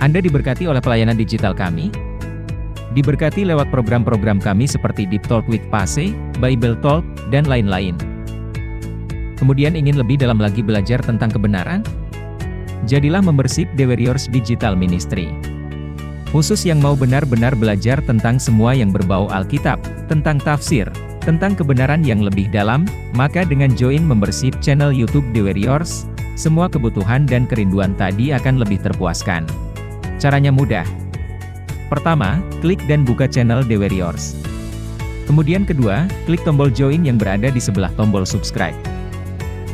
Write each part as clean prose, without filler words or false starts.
Anda diberkati oleh pelayanan digital kami? Diberkati lewat program-program kami seperti Deep Talk with Pase, Bible Talk, dan lain-lain. Kemudian ingin lebih dalam lagi belajar tentang kebenaran? Jadilah membership The Warriors Digital Ministry. Khusus yang mau benar-benar belajar tentang semua yang berbau Alkitab, tentang tafsir, tentang kebenaran yang lebih dalam, maka dengan join membership channel YouTube The Warriors, semua kebutuhan dan kerinduan tadi akan lebih terpuaskan. Caranya mudah. Pertama, klik dan buka channel The Warriors. Kemudian kedua, klik tombol join yang berada di sebelah tombol subscribe.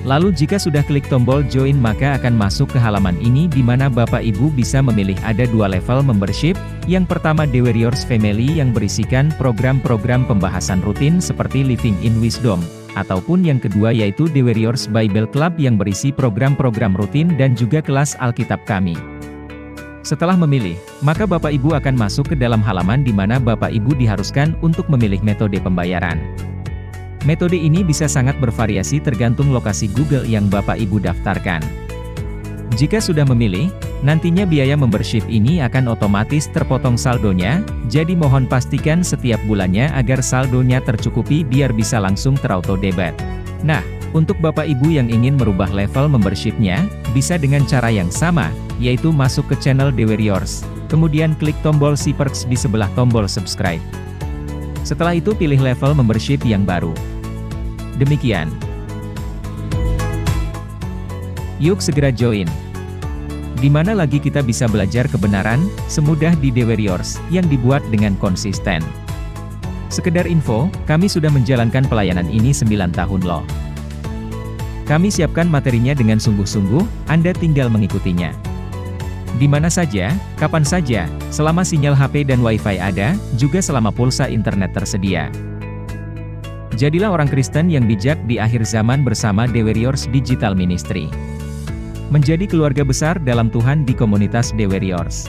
Lalu jika sudah klik tombol join maka akan masuk ke halaman ini di mana Bapak Ibu bisa memilih ada dua level membership. Yang pertama The Warriors Family yang berisikan program-program pembahasan rutin seperti Living in Wisdom. Ataupun yang kedua yaitu The Warriors Bible Club yang berisi program-program rutin dan juga kelas Alkitab kami. Setelah memilih, maka Bapak Ibu akan masuk ke dalam halaman di mana Bapak Ibu diharuskan untuk memilih metode pembayaran. Metode ini bisa sangat bervariasi tergantung lokasi Google yang Bapak Ibu daftarkan. Jika sudah memilih, nantinya biaya membership ini akan otomatis terpotong saldonya, jadi mohon pastikan setiap bulannya agar saldonya tercukupi biar bisa langsung terauto debit. Nah, untuk Bapak Ibu yang ingin merubah level membershipnya, bisa dengan cara yang sama, yaitu masuk ke channel The Warriors, kemudian klik tombol si perks di sebelah tombol subscribe. Setelah itu pilih level membership yang baru. Demikian. Yuk segera join. Di mana lagi kita bisa belajar kebenaran, semudah di The Warriors, yang dibuat dengan konsisten. Sekedar info, kami sudah menjalankan pelayanan ini 9 tahun loh. Kami siapkan materinya dengan sungguh-sungguh, Anda tinggal mengikutinya. Di mana saja, kapan saja, selama sinyal HP dan Wi-Fi ada, juga selama pulsa internet tersedia. Jadilah orang Kristen yang bijak di akhir zaman bersama The Warriors Digital Ministry. Menjadi keluarga besar dalam Tuhan di komunitas The Warriors.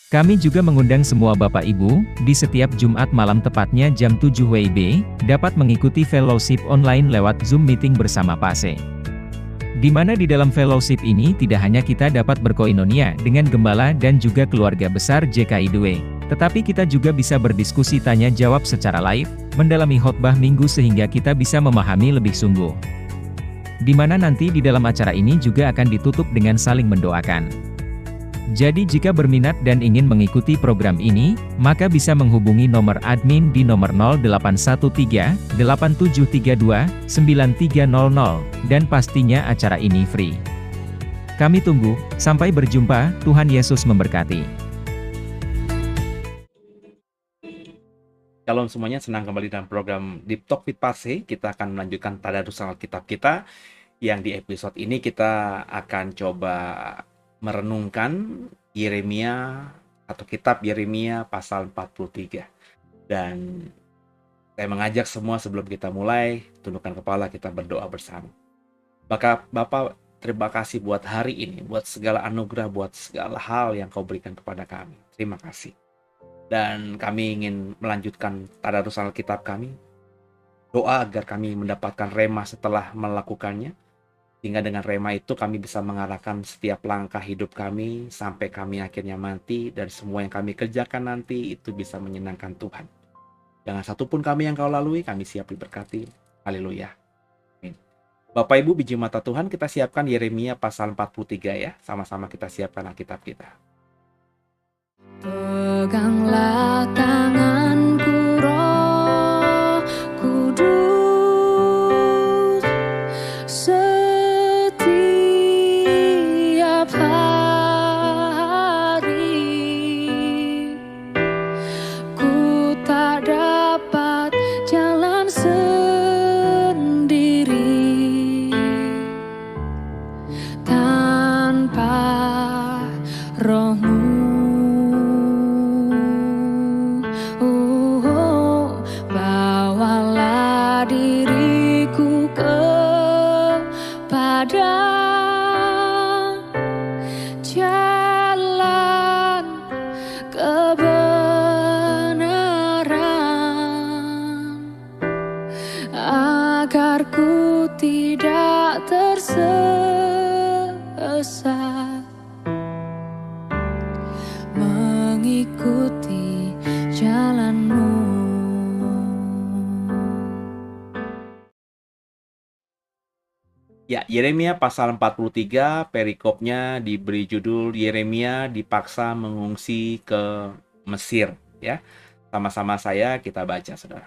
Kami juga mengundang semua Bapak Ibu, di setiap Jumat malam tepatnya jam 7 WIB, dapat mengikuti fellowship online lewat Zoom meeting bersama Pase. Di mana di dalam fellowship ini tidak hanya kita dapat berkoinonia dengan gembala dan juga keluarga besar JKI2, tetapi kita juga bisa berdiskusi tanya jawab secara live, mendalami khotbah minggu sehingga kita bisa memahami lebih sungguh. Di mana nanti di dalam acara ini juga akan ditutup dengan saling mendoakan. Jadi jika berminat dan ingin mengikuti program ini, maka bisa menghubungi nomor admin di nomor 0813 8732 9300, dan pastinya acara ini free. Kami tunggu, sampai berjumpa, Tuhan Yesus memberkati. Shalom semuanya, senang kembali dalam program Deep Talk with Pase. Kita akan melanjutkan tadarus Alkitab kita, yang di episode ini kita akan coba merenungkan Yeremia atau kitab Yeremia pasal 43. Dan saya mengajak semua sebelum kita mulai, tundukkan kepala, kita berdoa bersama. Maka Bapak, terima kasih buat hari ini, buat segala anugerah, buat segala hal yang Kau berikan kepada kami. Terima kasih. Dan kami ingin melanjutkan tadarus Alkitab kami. Doa agar kami mendapatkan rema setelah melakukannya. Sehingga dengan rema itu kami bisa mengarahkan setiap langkah hidup kami sampai kami akhirnya mati, dan semua yang kami kerjakan nanti itu bisa menyenangkan Tuhan. Jangan satupun kami yang Kau lalui, kami siap diberkati. Haleluya. Amin. Bapak Ibu biji mata Tuhan, kita siapkan Yeremia pasal 43 ya. Sama-sama kita siapkan Alkitab kita. Peganglah tanganku, Roh Kudus, setiap hari. Ku tak dapat jalan sendiri, agar ku tidak tersesat, mengikuti jalan-Mu. Ya, Yeremia pasal 43 perikopnya diberi judul Yeremia dipaksa mengungsi ke Mesir, ya. Sama-sama saya kita baca, Saudara.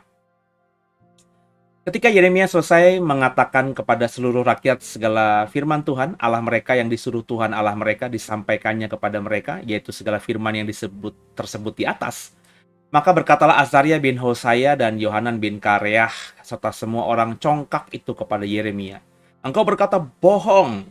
Ketika Yeremia selesai mengatakan kepada seluruh rakyat segala firman Tuhan Allah mereka yang disuruh Tuhan Allah mereka disampaikannya kepada mereka, yaitu segala firman yang tersebut di atas, maka berkatalah Azaria bin Hosaya dan Yohanan bin Kareah serta semua orang congkak itu kepada Yeremia, "Engkau berkata bohong.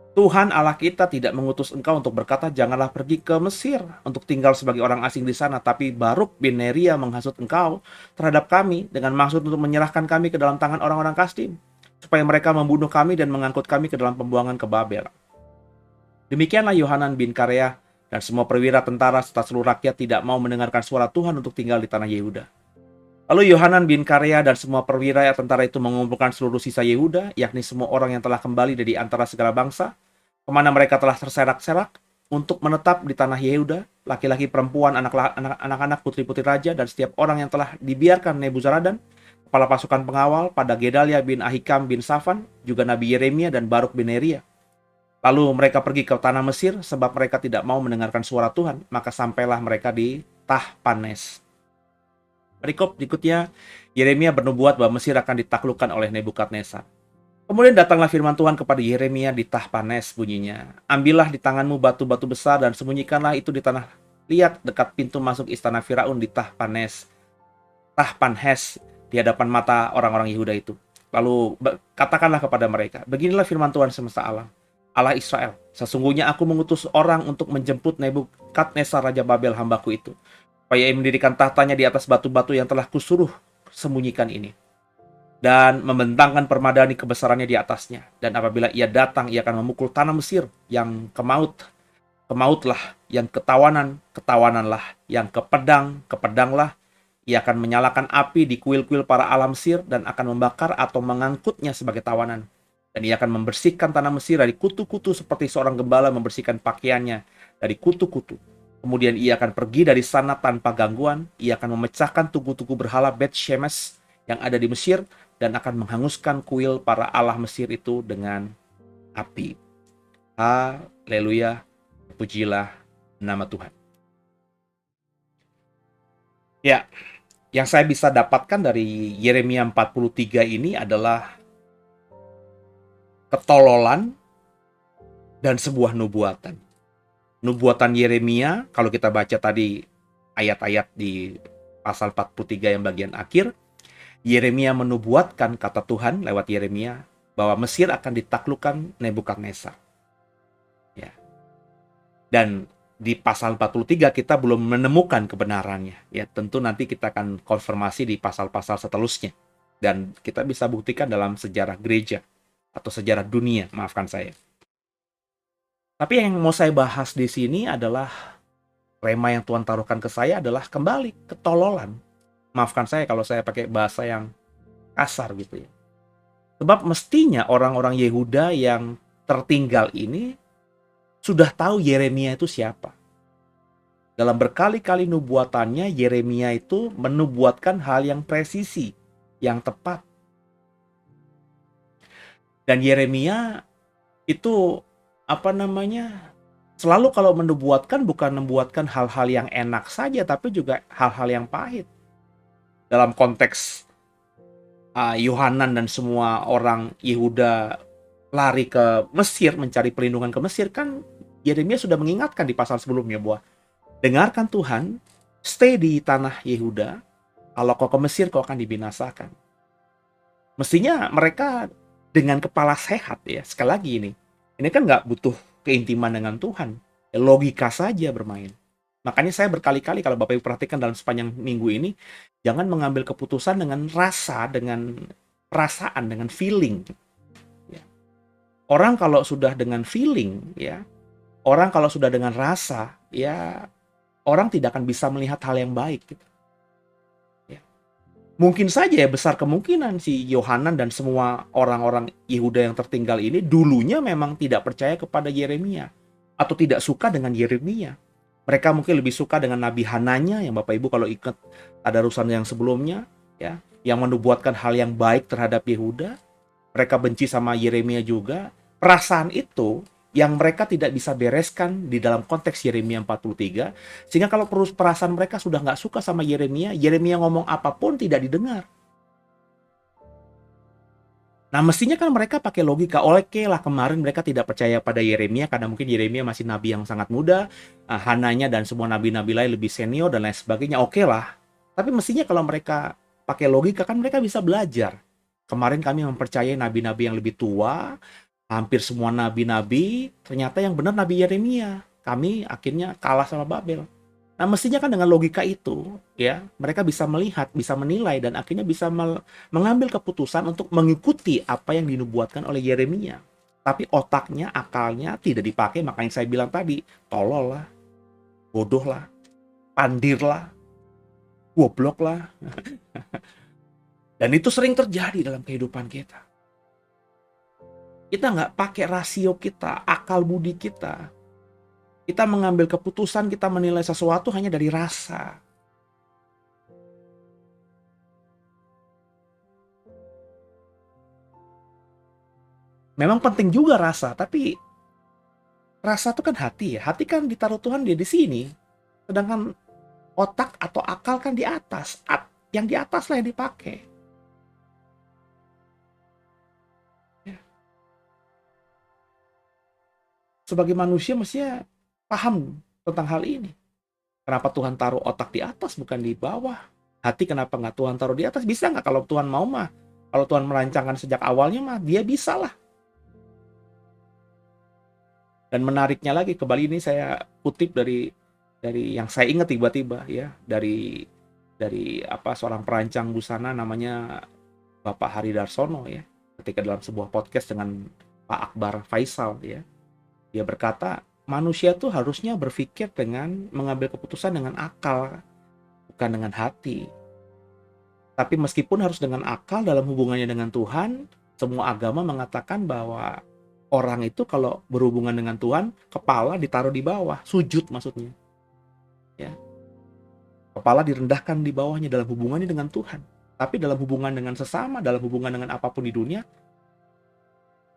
Tuhan Allah kita tidak mengutus engkau untuk berkata, janganlah pergi ke Mesir untuk tinggal sebagai orang asing di sana. Tapi Baruk bin Neria menghasut engkau terhadap kami dengan maksud untuk menyerahkan kami ke dalam tangan orang-orang Kasdim, supaya mereka membunuh kami dan mengangkut kami ke dalam pembuangan ke Babel." Demikianlah Yohanan bin Kareah dan semua perwira tentara serta seluruh rakyat tidak mau mendengarkan suara Tuhan untuk tinggal di tanah Yehuda. Lalu Yohanan bin Kareah dan semua perwira tentara itu mengumpulkan seluruh sisa Yehuda, yakni semua orang yang telah kembali dari antara segala bangsa, kemana mereka telah terserak-serak, untuk menetap di tanah Yehuda, laki-laki, perempuan, anak-anak, putri-putri raja, dan setiap orang yang telah dibiarkan Nebuzaradan, kepala pasukan pengawal, pada Gedalia bin Ahikam bin Safan, juga Nabi Yeremia dan Baruk bin Neria. Lalu mereka pergi ke tanah Mesir, sebab mereka tidak mau mendengarkan suara Tuhan, maka sampailah mereka di Tahpanes. Perikop berikutnya, Yeremia bernubuat bahwa Mesir akan ditaklukkan oleh Nebukadnezar. Kemudian datanglah firman Tuhan kepada Yeremia di Tahpanes, bunyinya, "Ambillah di tanganmu batu-batu besar dan sembunyikanlah itu di tanah liat dekat pintu masuk istana Firaun di Tahpanes di hadapan mata orang-orang Yehuda itu. Lalu katakanlah kepada mereka, beginilah firman Tuhan semesta alam, Allah Israel, sesungguhnya aku mengutus orang untuk menjemput Nebukadnezar Raja Babel hambaku itu, supaya ia mendirikan tahtanya di atas batu-batu yang telah kusuruh sembunyikan ini, dan membentangkan permadani kebesarannya di atasnya. Dan apabila ia datang, ia akan memukul tanah Mesir yang kemautlah, yang ketawananlah, yang kepedanglah. Ia akan menyalakan api di kuil-kuil para ala Mesir dan akan membakar atau mengangkutnya sebagai tawanan. Dan ia akan membersihkan tanah Mesir dari kutu-kutu seperti seorang gembala membersihkan pakaiannya dari kutu-kutu. Kemudian ia akan pergi dari sana tanpa gangguan. Ia akan memecahkan tugu-tugu berhala Bet Shemesh yang ada di Mesir dan akan menghanguskan kuil para allah Mesir itu dengan api. Haleluya, pujilah nama Tuhan. Ya, yang saya bisa dapatkan dari Yeremia 43 ini adalah ketololan dan sebuah nubuatan. Nubuatan Yeremia, kalau kita baca tadi ayat-ayat di pasal 43 yang bagian akhir, Yeremia menubuatkan kata Tuhan lewat Yeremia bahwa Mesir akan ditaklukkan Nebukadnezar. Ya. Dan di pasal 43 kita belum menemukan kebenarannya. Ya, tentu nanti kita akan konfirmasi di pasal-pasal seterusnya. Dan kita bisa buktikan dalam sejarah gereja atau sejarah dunia, maafkan saya. Tapi yang mau saya bahas di sini adalah rema yang Tuhan taruhkan ke saya adalah kembali ketololan. Maafkan saya kalau saya pakai bahasa yang kasar gitu ya. Sebab mestinya orang-orang Yehuda yang tertinggal ini sudah tahu Yeremia itu siapa. Dalam berkali-kali nubuatannya, Yeremia itu menubuatkan hal yang presisi, yang tepat. Dan Yeremia itu selalu kalau menubuatkan bukan membuatkan hal-hal yang enak saja, tapi juga hal-hal yang pahit. Dalam konteks Yohanan dan semua orang Yehuda lari ke Mesir, mencari perlindungan ke Mesir, kan Yeremia sudah mengingatkan di pasal sebelumnya bahwa dengarkan Tuhan, stay di tanah Yehuda, kalau kau ke Mesir kau akan dibinasakan. Mestinya mereka dengan kepala sehat ya, sekali lagi ini kan nggak butuh keintiman dengan Tuhan, logika saja bermain. Makanya saya berkali-kali kalau Bapak Ibu perhatikan dalam sepanjang minggu ini, jangan mengambil keputusan dengan rasa, dengan perasaan, dengan feeling. Ya. Orang kalau sudah dengan feeling, ya, orang kalau sudah dengan rasa, ya, orang tidak akan bisa melihat hal yang baik. Gitu. Ya. Mungkin saja ya, besar kemungkinan si Yohanan dan semua orang-orang Yehuda yang tertinggal ini dulunya memang tidak percaya kepada Yeremia atau tidak suka dengan Yeremia. Mereka mungkin lebih suka dengan Nabi Hananya yang Bapak Ibu kalau ingat tadarusan yang sebelumnya, ya, yang menubuatkan hal yang baik terhadap Yehuda. Mereka benci sama Yeremia juga. Perasaan itu yang mereka tidak bisa bereskan di dalam konteks Yeremia 43, sehingga kalau perasaan mereka sudah nggak suka sama Yeremia, Yeremia ngomong apapun tidak didengar. Nah, mestinya kan mereka pakai logika, oke lah kemarin mereka tidak percaya pada Yeremia karena mungkin Yeremia masih nabi yang sangat muda, Hananya dan semua nabi-nabi lain lebih senior dan lain sebagainya, oke lah. Tapi mestinya kalau mereka pakai logika kan mereka bisa belajar. Kemarin kami mempercayai nabi-nabi yang lebih tua, hampir semua nabi-nabi, ternyata yang benar Nabi Yeremia. Kami akhirnya kalah sama Babel. Nah, mestinya kan dengan logika itu, ya, mereka bisa melihat, bisa menilai, dan akhirnya bisa mengambil keputusan untuk mengikuti apa yang dinubuatkan oleh Yeremia. Tapi otaknya, akalnya tidak dipakai, makanya saya bilang tadi, tolol lah, bodoh lah, pandir lah, goblok lah. Dan itu sering terjadi dalam kehidupan kita. Kita nggak pakai rasio kita, akal budi kita. Kita mengambil keputusan, kita menilai sesuatu hanya dari rasa. Memang penting juga rasa, tapi rasa itu kan hati ya. Hati kan ditaruh Tuhan dia di sini. Sedangkan otak atau akal kan di atas. Yang di atas lah yang dipakai. Sebagai manusia mestinya paham tentang hal ini. Kenapa Tuhan taruh otak di atas bukan di bawah? Hati kenapa nggak Tuhan taruh di atas? Bisa nggak kalau Tuhan mau mah? Kalau Tuhan merancangkan sejak awalnya mah, dia bisa lah. Dan menariknya lagi, kembali ini saya kutip dari yang saya ingat tiba-tiba ya, dari seorang perancang busana namanya Bapak Hari Darsono ya, ketika dalam sebuah podcast dengan Pak Akbar Faisal ya. Dia berkata, manusia tuh harusnya berpikir dengan mengambil keputusan dengan akal, bukan dengan hati. Tapi meskipun harus dengan akal dalam hubungannya dengan Tuhan, semua agama mengatakan bahwa orang itu kalau berhubungan dengan Tuhan, kepala ditaruh di bawah, sujud maksudnya. Ya. Kepala direndahkan di bawahnya dalam hubungannya dengan Tuhan. Tapi dalam hubungan dengan sesama, dalam hubungan dengan apapun di dunia,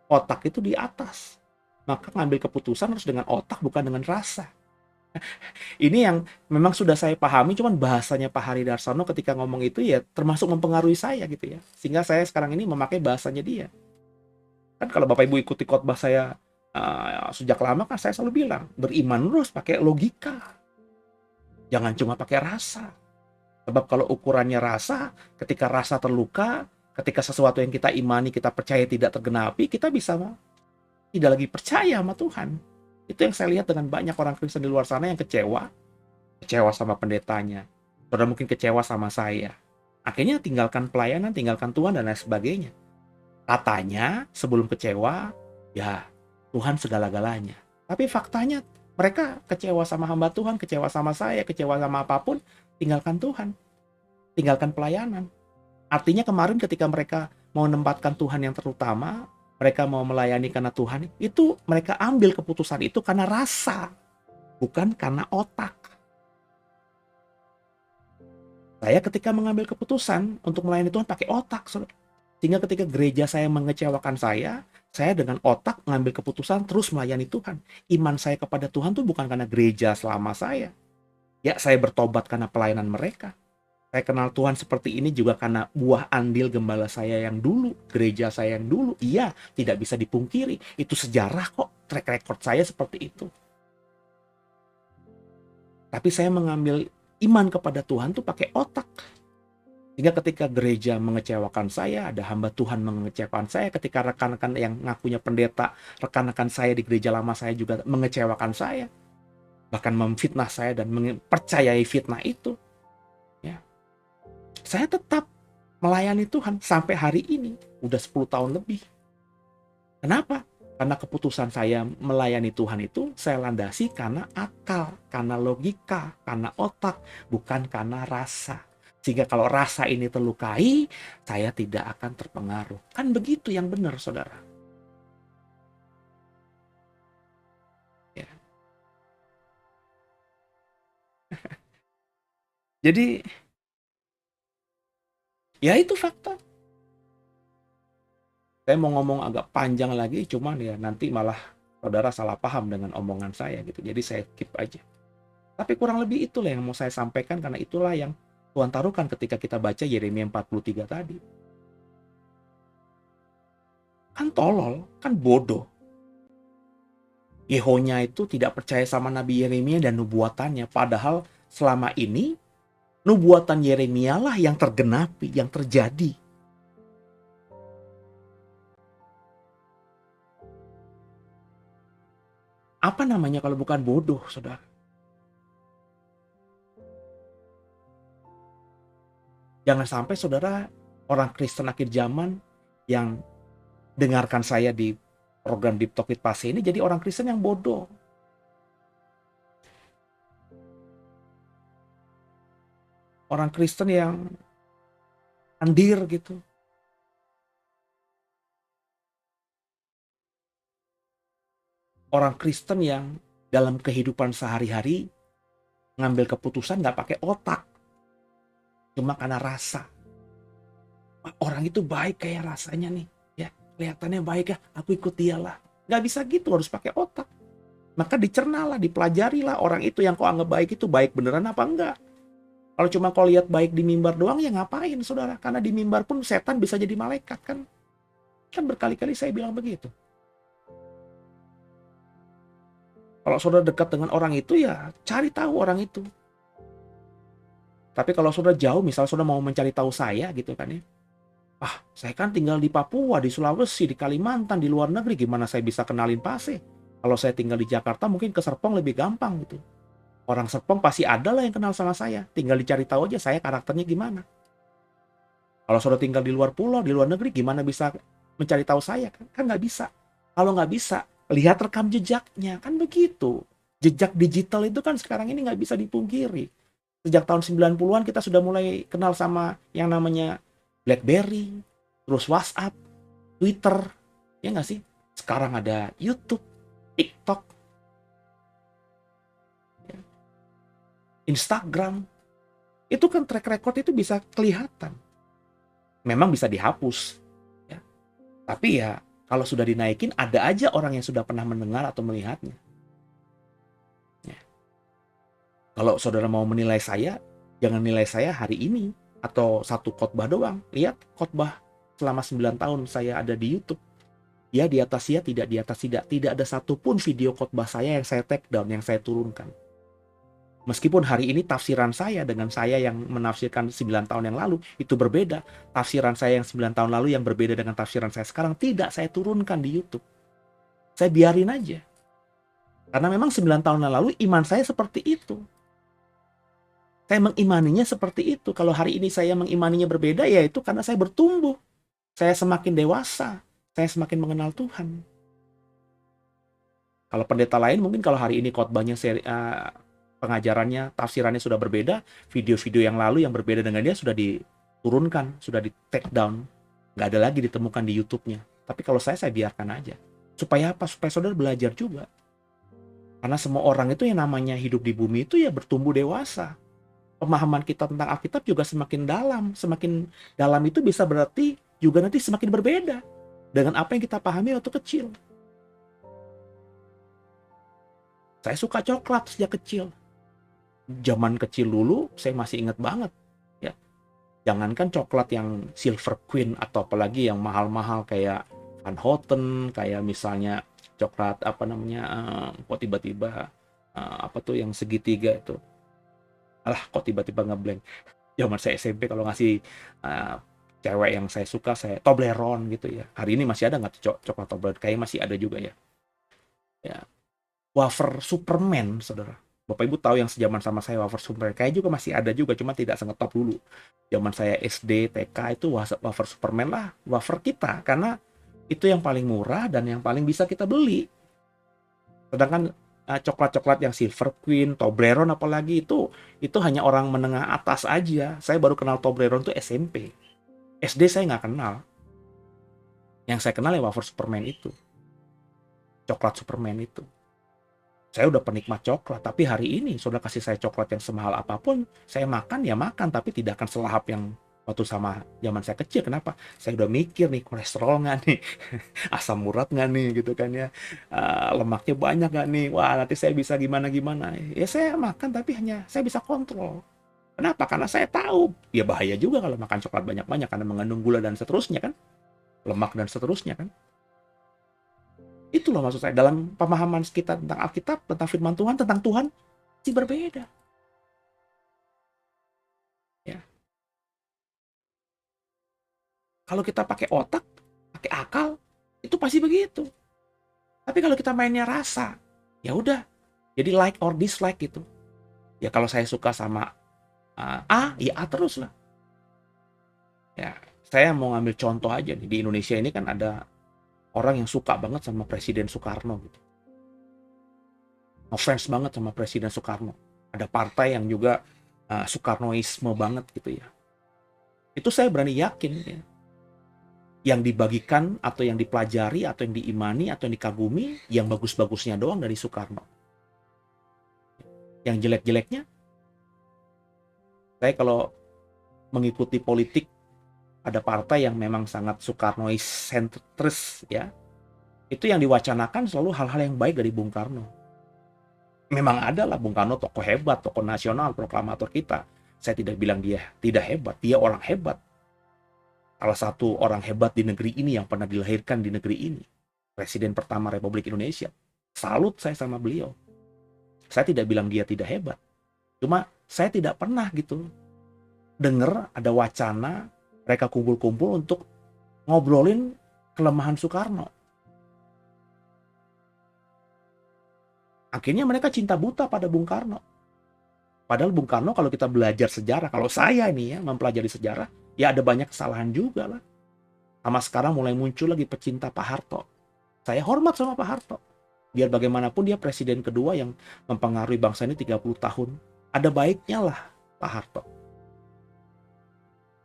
otak itu di atas. Maka ngambil keputusan harus dengan otak, bukan dengan rasa. Ini yang memang sudah saya pahami, cuman bahasanya Pak Hari Darsono ketika ngomong itu ya termasuk mempengaruhi saya gitu ya. Sehingga saya sekarang ini memakai bahasanya dia. Kan kalau Bapak Ibu ikuti khotbah saya sejak lama kan saya selalu bilang, beriman terus pakai logika. Jangan cuma pakai rasa. Sebab kalau ukurannya rasa, ketika rasa terluka, ketika sesuatu yang kita imani, kita percaya tidak tergenapi, kita bisa tidak lagi percaya sama Tuhan. Itu yang saya lihat dengan banyak orang Kristen di luar sana yang kecewa sama pendetanya, atau mungkin kecewa sama saya. Akhirnya tinggalkan pelayanan, tinggalkan Tuhan dan lain sebagainya. Katanya sebelum kecewa, ya Tuhan segala-galanya. Tapi faktanya mereka kecewa sama hamba Tuhan, kecewa sama saya, kecewa sama apapun, tinggalkan Tuhan, tinggalkan pelayanan. Artinya kemarin ketika mereka mau menempatkan Tuhan yang terutama, mereka mau melayani karena Tuhan, itu mereka ambil keputusan itu karena rasa, bukan karena otak. Saya ketika mengambil keputusan untuk melayani Tuhan pakai otak. Sehingga ketika gereja saya mengecewakan saya dengan otak mengambil keputusan terus melayani Tuhan. Iman saya kepada Tuhan itu bukan karena gereja selama saya. Ya, saya bertobat karena pelayanan mereka. Saya kenal Tuhan seperti ini juga karena buah andil gembala saya yang dulu, gereja saya yang dulu. Iya, tidak bisa dipungkiri. Itu sejarah kok, track record saya seperti itu. Tapi saya mengambil iman kepada Tuhan tuh pakai otak. Sehingga ketika gereja mengecewakan saya, ada hamba Tuhan mengecewakan saya, ketika rekan-rekan yang ngakunya pendeta, rekan-rekan saya di gereja lama saya juga mengecewakan saya. Bahkan memfitnah saya dan mempercayai fitnah itu. Saya tetap melayani Tuhan sampai hari ini, udah 10 tahun lebih. Kenapa? Karena keputusan saya melayani Tuhan itu saya landasi karena akal, karena logika, karena otak, bukan karena rasa. Sehingga kalau rasa ini terlukai, saya tidak akan terpengaruh. Kan begitu yang benar, saudara. Ya. Jadi, ya itu fakta. Saya mau ngomong agak panjang lagi, cuman ya nanti malah saudara salah paham dengan omongan saya gitu. Jadi saya keep aja. Tapi kurang lebih itulah yang mau saya sampaikan, karena itulah yang Tuhan taruhkan ketika kita baca Yeremia 43 tadi. Kan tolol, kan bodoh. Yehonya itu tidak percaya sama Nabi Yeremia dan nubuatannya. Padahal selama ini nubuatan Yeremia lah yang tergenapi, yang terjadi. Apa namanya kalau bukan bodoh, saudara? Jangan sampai saudara, orang Kristen akhir zaman yang dengarkan saya di program Deep Talk with Pase ini jadi orang Kristen yang bodoh. Orang Kristen yang andir gitu. Orang Kristen yang dalam kehidupan sehari-hari ngambil keputusan nggak pakai otak. Cuma karena rasa. Wah, orang itu baik kayak rasanya nih. Ya, kelihatannya baik ya, aku ikut dia lah. Nggak bisa gitu, harus pakai otak. Maka dicernalah, dipelajarilah orang itu yang kau anggap baik itu baik beneran apa enggak. Kalau cuma kau lihat baik di mimbar doang ya ngapain, saudara? Karena di mimbar pun setan bisa jadi malaikat kan. Kan berkali-kali saya bilang begitu. Kalau saudara dekat dengan orang itu ya cari tahu orang itu. Tapi kalau saudara jauh, misal saudara mau mencari tahu saya gitu kan ya. Ah, saya kan tinggal di Papua, di Sulawesi, di Kalimantan, di luar negeri. Gimana saya bisa kenalin Pase? Kalau saya tinggal di Jakarta mungkin ke Serpong lebih gampang gitu. Orang Serpong pasti ada lah yang kenal sama saya. Tinggal dicari tahu aja saya karakternya gimana. Kalau saudara tinggal di luar pulau, di luar negeri, gimana bisa mencari tahu saya? Kan nggak bisa. Kalau nggak bisa, lihat rekam jejaknya. Kan begitu. Jejak digital itu kan sekarang ini nggak bisa dipungkiri. Sejak tahun 90-an kita sudah mulai kenal sama yang namanya BlackBerry, terus WhatsApp, Twitter, ya nggak sih? Sekarang ada YouTube, TikTok, Instagram. Itu kan track record itu bisa kelihatan. Memang bisa dihapus. Ya. Tapi ya kalau sudah dinaikin ada aja orang yang sudah pernah mendengar atau melihatnya. Ya. Kalau saudara mau menilai saya, jangan nilai saya hari ini atau satu khotbah doang. Lihat khotbah selama 9 tahun saya ada di YouTube. Ya di atas ya, tidak di atas tidak. Tidak ada satupun video khotbah saya yang saya take down, yang saya turunkan. Meskipun hari ini tafsiran saya dengan saya yang menafsirkan 9 tahun yang lalu itu berbeda. Tafsiran saya yang 9 tahun lalu yang berbeda dengan tafsiran saya sekarang tidak saya turunkan di YouTube. Saya biarin aja. Karena memang 9 tahun yang lalu iman saya seperti itu. Saya mengimaninya seperti itu. Kalau hari ini saya mengimaninya berbeda, ya itu karena saya bertumbuh. Saya semakin dewasa. Saya semakin mengenal Tuhan. Kalau pendeta lain mungkin kalau hari ini khotbahnya pengajarannya, tafsirannya sudah berbeda, video-video yang lalu yang berbeda dengan dia sudah diturunkan, sudah di take down, nggak ada lagi ditemukan di YouTube-nya. Tapi kalau saya biarkan aja. Supaya apa? Supaya saudara belajar juga. Karena semua orang itu yang namanya hidup di bumi itu ya bertumbuh dewasa. Pemahaman kita tentang Alkitab juga semakin dalam. Semakin dalam itu bisa berarti juga nanti semakin berbeda dengan apa yang kita pahami waktu kecil. Saya suka coklat sejak kecil. Zaman kecil dulu saya masih ingat banget ya. Jangankan coklat yang Silver Queen atau apalagi yang mahal-mahal kayak Van Houten, kayak misalnya coklat apa namanya kok tiba-tiba apa tuh yang segitiga itu. Alah kok tiba-tiba ngeblank. Zaman saya SMP kalau ngasih cewek yang saya suka saya Toblerone gitu ya. Hari ini masih ada nggak tuh coklat Toblerone? Kayaknya masih ada juga ya. Ya. Wafer Superman, saudara. Bapak Ibu tahu yang sejaman sama saya wafer Superman, kayak juga masih ada juga, cuma tidak sengetop dulu. Zaman saya SD, TK itu wafer Superman lah, wafer kita, karena itu yang paling murah dan yang paling bisa kita beli. Sedangkan coklat-coklat yang Silver Queen, Toblerone apalagi itu hanya orang menengah atas aja. Saya baru kenal Toblerone tuh SMP. SD saya nggak kenal. Yang saya kenal ya wafer Superman itu. Coklat Superman itu. Saya udah penikmat coklat, tapi hari ini sudah kasih saya coklat yang semahal apapun, saya makan ya makan, tapi tidak akan selahap yang waktu sama zaman saya kecil. Kenapa? Saya udah mikir nih, kolesterol nggak nih, asam urat nggak nih, gitu kan ya. Lemaknya banyak nggak nih, wah nanti saya bisa gimana-gimana. Ya saya makan, tapi hanya saya bisa kontrol. Kenapa? Karena saya tahu, ya bahaya juga kalau makan coklat banyak-banyak, karena mengandung gula dan seterusnya kan, lemak dan seterusnya kan. Itu loh maksud saya, dalam pemahaman kita tentang Alkitab, tentang firman Tuhan, tentang Tuhan, sih berbeda. Ya. Kalau kita pakai otak, pakai akal, itu pasti begitu. Tapi kalau kita mainnya rasa, ya udah, jadi like or dislike gitu. Ya kalau saya suka sama A, ya A terus lah. Ya, saya mau ngambil contoh aja nih, di Indonesia ini kan ada orang yang suka banget sama Presiden Soekarno gitu. Ngefans banget sama Presiden Soekarno. Ada partai yang juga Soekarnoisme banget gitu ya. Itu saya berani yakin ya. Yang dibagikan atau yang dipelajari atau yang diimani atau yang dikagumi, yang bagus-bagusnya doang dari Soekarno. Yang jelek-jeleknya, saya kalau mengikuti politik, ada partai yang memang sangat Soekarnois sentris ya. Itu yang diwacanakan selalu hal-hal yang baik dari Bung Karno. Memang ada lah Bung Karno tokoh hebat, tokoh nasional, proklamator kita. Saya tidak bilang dia tidak hebat, dia orang hebat. Salah satu orang hebat di negeri ini yang pernah dilahirkan di negeri ini. Presiden pertama Republik Indonesia. Salut saya sama beliau. Saya tidak bilang dia tidak hebat. Cuma saya tidak pernah gitu dengar ada wacana mereka kumpul-kumpul untuk ngobrolin kelemahan Soekarno. Akhirnya mereka cinta buta pada Bung Karno. Padahal Bung Karno kalau kita belajar sejarah, kalau saya nih ya mempelajari sejarah, ya ada banyak kesalahan juga lah. Sama sekarang mulai muncul lagi pecinta Pak Harto. Saya hormat sama Pak Harto. Biar bagaimanapun dia presiden kedua yang mempengaruhi bangsa ini 30 tahun. Ada baiknya lah Pak Harto.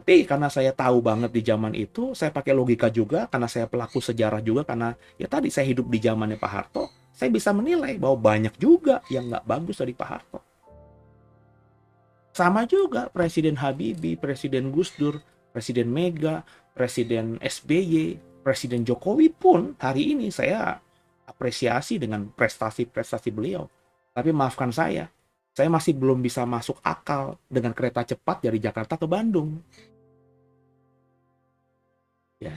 Tapi karena saya tahu banget di zaman itu, saya pakai logika juga, karena saya pelaku sejarah juga, karena ya tadi saya hidup di zamannya Pak Harto, saya bisa menilai bahwa banyak juga yang nggak bagus dari Pak Harto. Sama juga Presiden Habibie, Presiden Gus Dur, Presiden Mega, Presiden SBY, Presiden Jokowi pun hari ini saya apresiasi dengan prestasi-prestasi beliau. Tapi maafkan saya masih belum bisa masuk akal dengan kereta cepat dari Jakarta ke Bandung. Ya.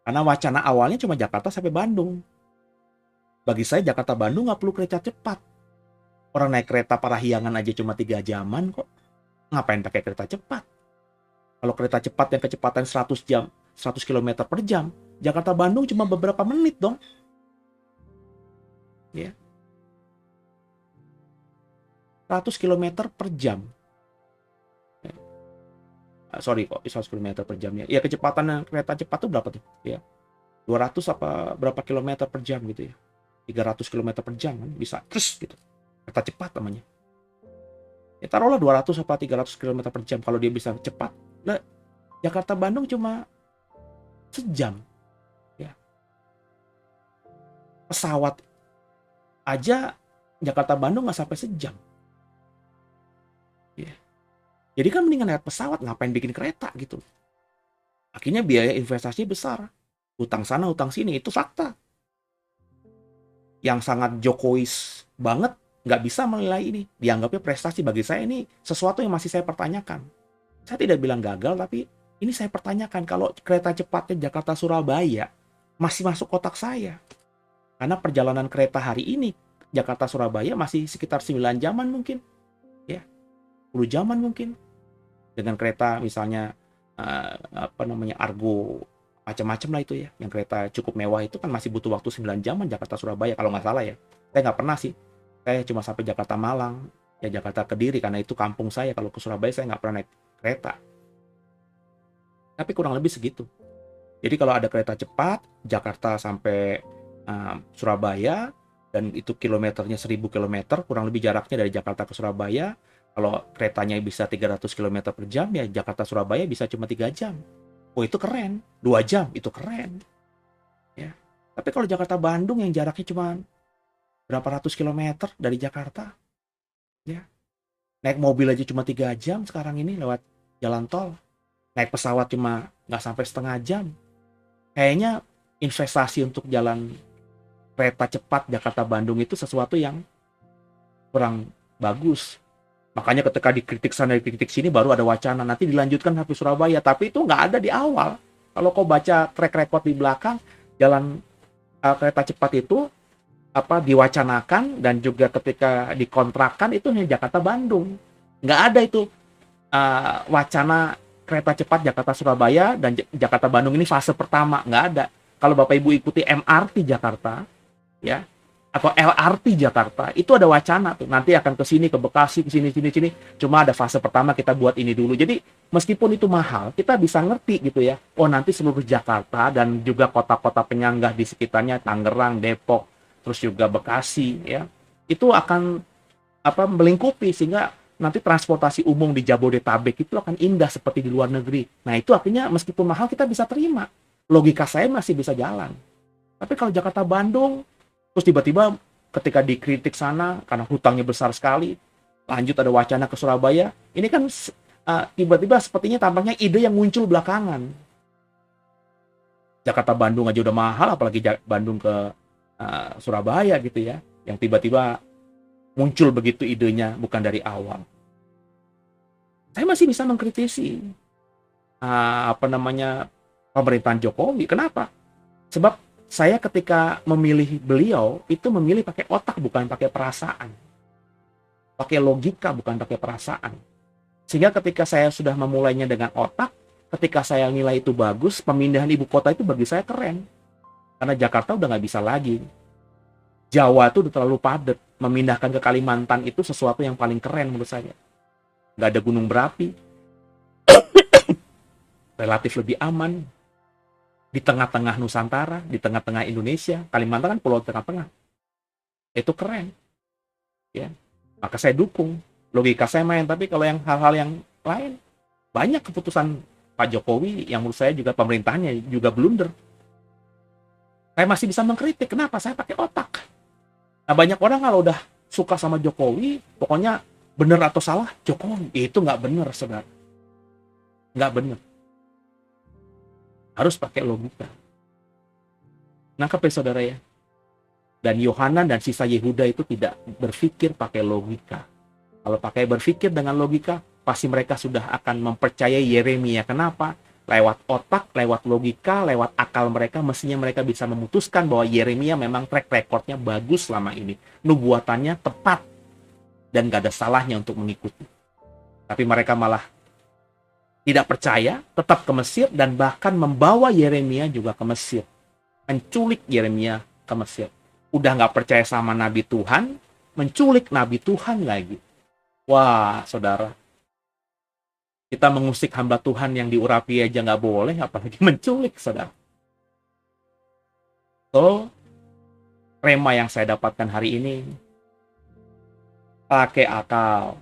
Karena wacana awalnya cuma Jakarta sampai Bandung. Bagi saya Jakarta Bandung nggak perlu kereta cepat. Orang naik kereta Parahyangan aja cuma 3 jaman kok. Ngapain pakai kereta cepat? Kalau kereta cepat yang kecepatan 100 km per jam, Jakarta Bandung cuma beberapa menit dong. Ya. 100 km per jam. Sorry kok, 100 km per jam ya. Ya kecepatan kereta cepat tuh berapa tuh? Ya. 200 apa berapa kilometer per jam gitu ya. 300 km per jam kan bisa terus gitu. Kereta cepat namanya. Ya taruhlah 200 apa 300 km per jam kalau dia bisa cepat. Nah, Jakarta Bandung cuma sejam. Ya. Pesawat aja Jakarta Bandung nggak sampai sejam. Ya. Jadi kan mendingan naik pesawat, ngapain bikin kereta gitu. Akhirnya biaya investasi besar. Hutang sana, hutang sini, itu fakta. Yang sangat Jokowis banget, nggak bisa menilai ini. Dianggapnya prestasi. Bagi saya ini sesuatu yang masih saya pertanyakan. Saya tidak bilang gagal, tapi ini saya pertanyakan. Kalau kereta cepatnya Jakarta-Surabaya, masih masuk kotak saya. Karena perjalanan kereta hari ini, Jakarta-Surabaya masih sekitar 9 jaman mungkin. Ya. 10 jaman mungkin dengan kereta misalnya Argo macam-macam lah itu ya, yang kereta cukup mewah itu kan masih butuh waktu 9 jaman Jakarta Surabaya kalau nggak salah ya. Saya nggak pernah sih, saya cuma sampai Jakarta Malang ya, Jakarta Kediri karena itu kampung saya. Kalau ke Surabaya saya nggak pernah naik kereta, tapi kurang lebih segitu. Jadi kalau ada kereta cepat Jakarta sampai Surabaya dan itu kilometernya 1000 kilometer, kurang lebih jaraknya dari Jakarta ke Surabaya. Kalau keretanya bisa 300 kilometer per jam, ya Jakarta Surabaya bisa cuma 3 jam. Oh itu keren, 2 jam itu keren. Ya. Tapi kalau Jakarta Bandung yang jaraknya cuma berapa ratus kilometer dari Jakarta, ya naik mobil aja cuma 3 jam sekarang ini lewat jalan tol. Naik pesawat cuma nggak sampai setengah jam. Kayaknya investasi untuk jalan kereta cepat Jakarta Bandung itu sesuatu yang kurang bagus. Makanya ketika dikritik sana dikritik sini baru ada wacana nanti dilanjutkan sampai Surabaya, tapi itu nggak ada di awal. Kalau kau baca track record di belakang, jalan kereta cepat itu diwacanakan dan juga ketika dikontrakkan itu hanya Jakarta Bandung. Nggak ada itu wacana kereta cepat Jakarta Surabaya dan Jakarta Bandung ini fase pertama, nggak ada. Kalau Bapak Ibu ikuti MRT Jakarta, ya, atau LRT Jakarta, itu ada wacana tuh. Nanti akan ke sini, ke Bekasi, ke sini, sini. Cuma ada fase pertama kita buat ini dulu. Jadi meskipun itu mahal, kita bisa ngerti gitu ya. Oh nanti seluruh Jakarta dan juga kota-kota penyangga di sekitarnya, Tangerang, Depok, terus juga Bekasi, ya, itu akan melingkupi sehingga nanti transportasi umum di Jabodetabek itu akan indah seperti di luar negeri. Nah itu artinya meskipun mahal kita bisa terima. Logika saya masih bisa jalan. Tapi kalau Jakarta Bandung, terus tiba-tiba ketika dikritik sana karena hutangnya besar sekali, lanjut ada wacana ke Surabaya, ini kan tiba-tiba sepertinya tampaknya ide yang muncul belakangan. Jakarta Bandung aja udah mahal, apalagi Bandung ke Surabaya gitu ya, yang tiba-tiba muncul begitu idenya bukan dari awal. Saya masih bisa mengkritisi pemerintahan Jokowi. Kenapa? Sebab saya ketika memilih beliau itu memilih pakai otak bukan pakai perasaan, pakai logika bukan pakai perasaan. Sehingga ketika saya sudah memulainya dengan otak, ketika saya nilai itu bagus, pemindahan ibu kota itu bagi saya keren. Karena Jakarta udah nggak bisa lagi. Jawa itu udah terlalu padat. Memindahkan ke Kalimantan itu sesuatu yang paling keren menurut saya. Nggak ada gunung berapi. Relatif lebih aman. Di tengah-tengah Nusantara, di tengah-tengah Indonesia. Kalimantan kan pulau tengah-tengah. Itu keren. Ya. Maka saya dukung. Logika saya main. Tapi kalau yang hal-hal yang lain, banyak keputusan Pak Jokowi yang menurut saya juga pemerintahnya juga blunder. Saya masih bisa mengkritik. Kenapa? Saya pakai otak. Nah, banyak orang kalau udah suka sama Jokowi, pokoknya benar atau salah, Jokowi. Itu nggak benar, saudara. Nggak benar. Harus pakai logika. Nangkep ya, saudara ya? Dan Yohanan dan sisa Yehuda itu tidak berpikir pakai logika. Kalau pakai berpikir dengan logika, pasti mereka sudah akan mempercayai Yeremia. Kenapa? Lewat otak, lewat logika, lewat akal mereka, mestinya mereka bisa memutuskan bahwa Yeremia memang track recordnya bagus selama ini. Nubuatannya tepat. Dan gak ada salahnya untuk mengikuti. Tapi mereka malah tidak percaya, tetap ke Mesir, dan bahkan membawa Yeremia juga ke Mesir. Menculik Yeremia ke Mesir. Udah gak percaya sama Nabi Tuhan, menculik Nabi Tuhan lagi. Wah, saudara. Kita mengusik hamba Tuhan yang diurapi aja nggak boleh, apalagi menculik, saudara. So, rema yang saya dapatkan hari ini, pakai akal,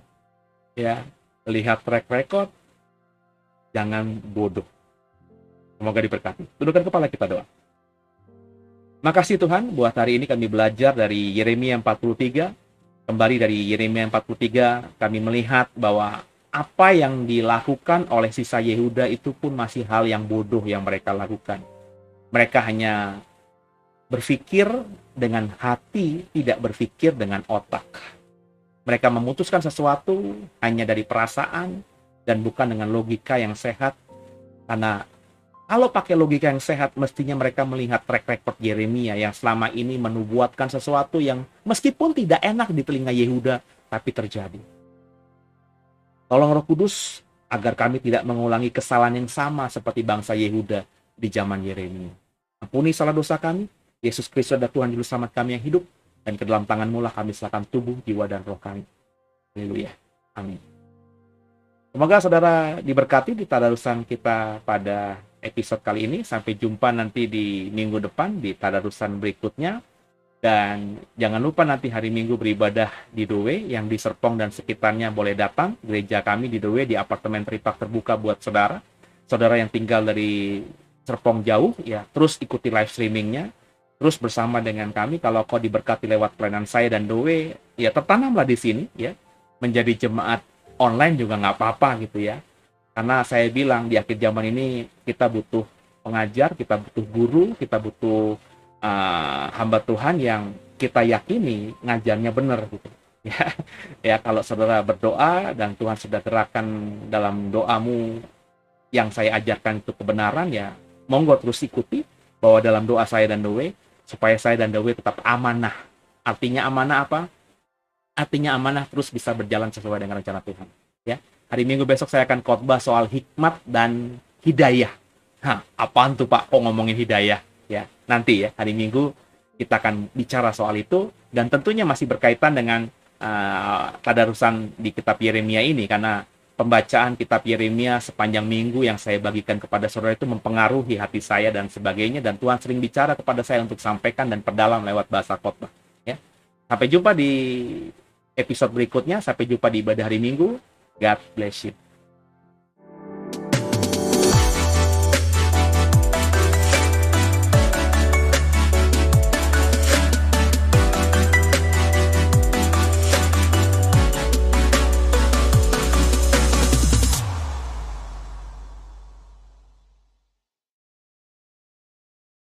ya, lihat track record, jangan bodoh. Semoga diberkati. Tundukkan kepala kita doa. Makasih Tuhan, buat hari ini kami belajar dari Yeremia 43. Kembali dari Yeremia 43, kami melihat bahwa apa yang dilakukan oleh sisa Yehuda itu pun masih hal yang bodoh yang mereka lakukan. Mereka hanya berpikir dengan hati, tidak berpikir dengan otak. Mereka memutuskan sesuatu hanya dari perasaan dan bukan dengan logika yang sehat. Karena kalau pakai logika yang sehat, mestinya mereka melihat track record Yeremia yang selama ini menubuatkan sesuatu yang meskipun tidak enak di telinga Yehuda, tapi terjadi. Tolong Roh Kudus agar kami tidak mengulangi kesalahan yang sama seperti bangsa Yehuda di zaman Yeremia. Ampuni salah dosa kami. Yesus Kristus adalah Tuhan Juru Selamat kami yang hidup, dan ke dalam tangan-Mu lah kami serahkan tubuh, jiwa, dan roh kami. Haleluya. Amin. Semoga saudara diberkati di tadarusan kita pada episode kali ini. Sampai jumpa nanti di minggu depan di tadarusan berikutnya. Dan jangan lupa nanti hari Minggu beribadah di The Way, yang di Serpong dan sekitarnya boleh datang. Gereja kami di The Way di apartemen Tripak terbuka buat saudara. Saudara yang tinggal dari Serpong jauh, ya terus ikuti live streamingnya. Terus bersama dengan kami, kalau kau diberkati lewat pelayanan saya dan The Way, ya tertanamlah di sini, ya. Menjadi jemaat online juga nggak apa-apa gitu ya. Karena saya bilang di akhir zaman ini kita butuh pengajar, kita butuh guru, kita butuh hamba Tuhan yang kita yakini ngajarnya benar gitu ya. Ya kalau saudara berdoa dan Tuhan sudah gerakkan dalam doamu yang saya ajarkan itu kebenaran, ya monggo terus ikuti bahwa dalam doa saya dan The Way, supaya saya dan The Way tetap amanah. Artinya amanah apa? Artinya amanah terus bisa berjalan sesuai dengan rencana Tuhan ya. Hari Minggu besok saya akan khotbah soal hikmat dan hidayah. Apaan tuh Pak kok ngomongin hidayah? Ya, nanti ya hari Minggu kita akan bicara soal itu, dan tentunya masih berkaitan dengan tadarusan di kitab Yeremia ini, karena pembacaan kitab Yeremia sepanjang minggu yang saya bagikan kepada saudara itu mempengaruhi hati saya dan sebagainya, dan Tuhan sering bicara kepada saya untuk sampaikan dan perdalam lewat bahasa khotbah ya. Sampai jumpa di episode berikutnya, sampai jumpa di ibadah hari Minggu. God bless you.